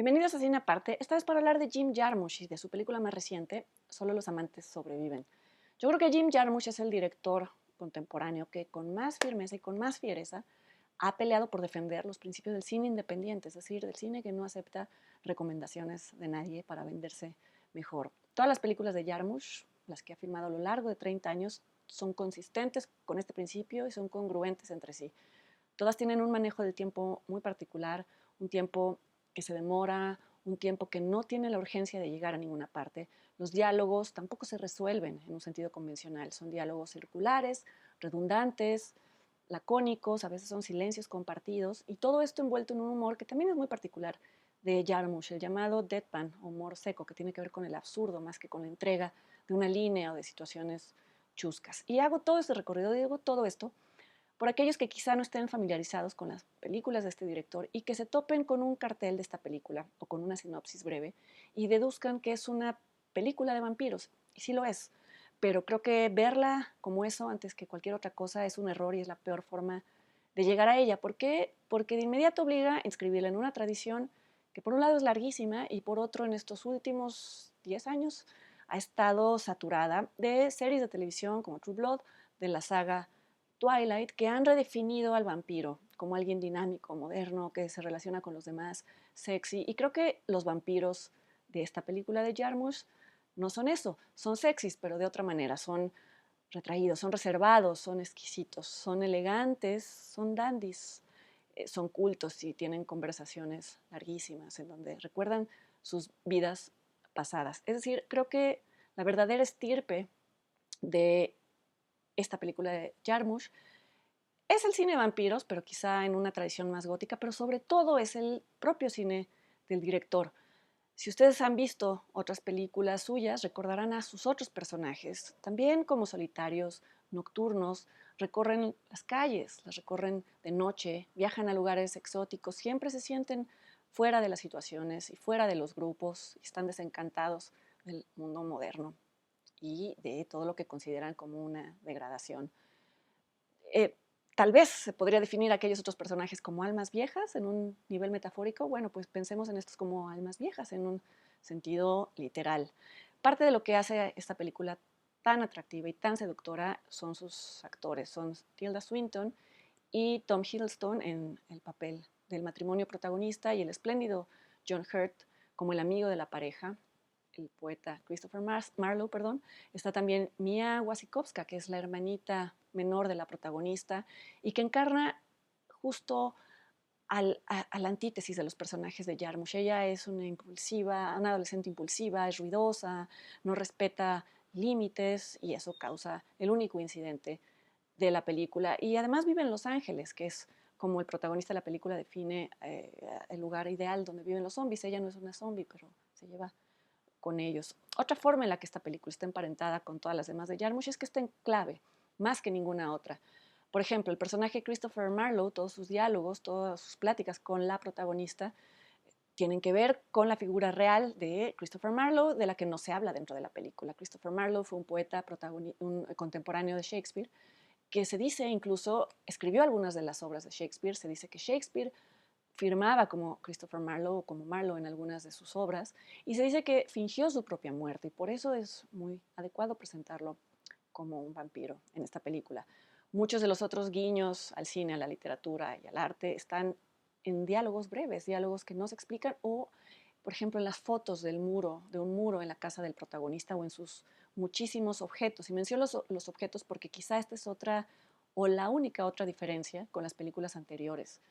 Bienvenidos a Cine Aparte, esta vez para hablar de Jim Jarmusch y de su película más reciente, Solo los amantes sobreviven. Yo creo que Jim Jarmusch es el director contemporáneo que con más firmeza y con más fiereza ha peleado por defender los principios del cine independiente, es decir, del cine que no acepta recomendaciones de nadie para venderse mejor. Todas las películas de Jarmusch, las que ha filmado a lo largo de 30 años, son consistentes con este principio y son congruentes entre sí. Todas tienen un manejo del tiempo muy particular, un tiempo que se demora, un tiempo que no tiene la urgencia de llegar a ninguna parte. Los diálogos tampoco se resuelven en un sentido convencional, son diálogos circulares, redundantes, lacónicos, a veces son silencios compartidos, y todo esto envuelto en un humor que también es muy particular de Jarmusch, el llamado deadpan, humor seco, que tiene que ver con el absurdo más que con la entrega de una línea o de situaciones chuscas. Y hago todo este recorrido, digo todo esto, por aquellos que quizá no estén familiarizados con las películas de este director y que se topen con un cartel de esta película o con una sinopsis breve y deduzcan que es una película de vampiros. Y sí lo es, pero creo que verla como eso antes que cualquier otra cosa es un error y es la peor forma de llegar a ella. ¿Por qué? Porque de inmediato obliga a inscribirla en una tradición que por un lado es larguísima y por otro en estos últimos 10 años ha estado saturada de series de televisión como True Blood, de la saga Twilight, que han redefinido al vampiro como alguien dinámico, moderno, que se relaciona con los demás, sexy. Y creo que los vampiros de esta película de Jarmusch no son eso, son sexys, pero de otra manera, son retraídos, son reservados, son exquisitos, son elegantes, son dandies, son cultos y tienen conversaciones larguísimas en donde recuerdan sus vidas pasadas. Es decir, creo que la verdadera estirpe de esta película de Jarmusch es el cine de vampiros, pero quizá en una tradición más gótica, pero sobre todo es el propio cine del director. Si ustedes han visto otras películas suyas, recordarán a sus otros personajes, también como solitarios, nocturnos, recorren las calles, las recorren de noche, viajan a lugares exóticos, siempre se sienten fuera de las situaciones y fuera de los grupos, y están desencantados del mundo moderno y de todo lo que consideran como una degradación. Eh, Tal vez se podría definir a aquellos otros personajes como almas viejas en un nivel metafórico. Bueno, pues pensemos en estos como almas viejas en un sentido literal. Parte de lo que hace esta película tan atractiva y tan seductora son sus actores, son Tilda Swinton y Tom Hiddleston en el papel del matrimonio protagonista y el espléndido John Hurt como el amigo de la pareja, el poeta Christopher Marlowe, perdón. Está también Mia Wasikowska, que es la hermanita menor de la protagonista y que encarna justo a la antítesis de los personajes de Jarmusch. Ella es una adolescente impulsiva, es ruidosa, no respeta límites y eso causa el único incidente de la película. Y además vive en Los Ángeles, que es como el protagonista de la película define el lugar ideal donde viven los zombies. Ella no es una zombie, pero se lleva con ellos. Otra forma en la que esta película está emparentada con todas las demás de Jarmusch es que está en clave, más que ninguna otra. Por ejemplo, el personaje Christopher Marlowe, todos sus diálogos, todas sus pláticas con la protagonista tienen que ver con la figura real de Christopher Marlowe, de la que no se habla dentro de la película. Christopher Marlowe fue un poeta un contemporáneo de Shakespeare, que se dice incluso escribió algunas de las obras de Shakespeare. Se dice que Shakespeare firmaba como Christopher Marlowe o como Marlowe en algunas de sus obras, y se dice que fingió su propia muerte, y por eso es muy adecuado presentarlo como un vampiro en esta película. Muchos de los otros guiños al cine, a la literatura y al arte están en diálogos breves, diálogos que no se explican, o por ejemplo en las fotos de un muro en la casa del protagonista o en sus muchísimos objetos. Y menciono los objetos porque quizá esta es otra o la única otra diferencia con las películas anteriores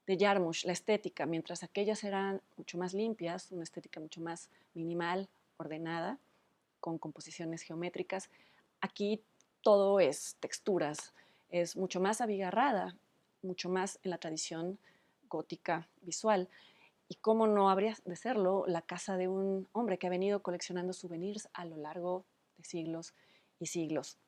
de Jarmusch, la estética. Mientras aquellas eran mucho más limpias, una estética mucho más minimal, ordenada, con composiciones geométricas, aquí todo es texturas, es mucho más abigarrada, mucho más en la tradición gótica visual. Y cómo no habría de serlo la casa de un hombre que ha venido coleccionando souvenirs a lo largo de siglos y siglos.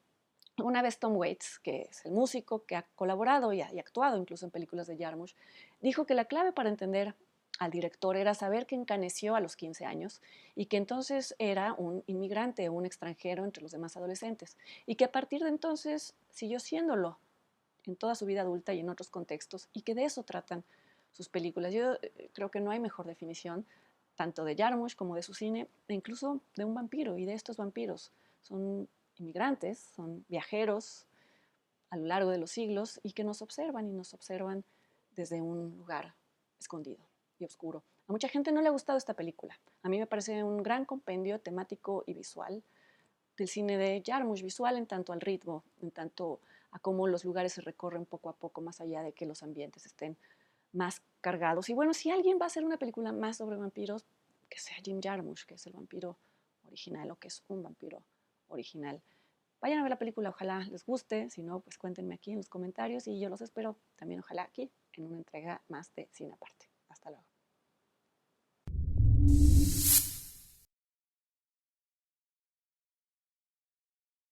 Una vez Tom Waits, que es el músico que ha colaborado y actuado incluso en películas de Jarmusch, dijo que la clave para entender al director era saber que encaneció a los 15 años y que entonces era un inmigrante, un extranjero entre los demás adolescentes, y que a partir de entonces siguió siéndolo en toda su vida adulta y en otros contextos, y que de eso tratan sus películas. Yo creo que no hay mejor definición tanto de Jarmusch como de su cine, e incluso de un vampiro y de estos vampiros. Son inmigrantes, son viajeros a lo largo de los siglos y que nos observan y nos observan desde un lugar escondido y oscuro. A mucha gente no le ha gustado esta película. A mí me parece un gran compendio temático y visual del cine de Jarmusch, visual en tanto al ritmo, en tanto a cómo los lugares se recorren poco a poco, más allá de que los ambientes estén más cargados. Y bueno, si alguien va a hacer una película más sobre vampiros, que sea Jim Jarmusch, que es el vampiro original o que es un vampiro original. Vayan a ver la película, ojalá les guste, si no, pues cuéntenme aquí en los comentarios y yo los espero también, ojalá aquí, en una entrega más de Cine Aparte. Hasta luego.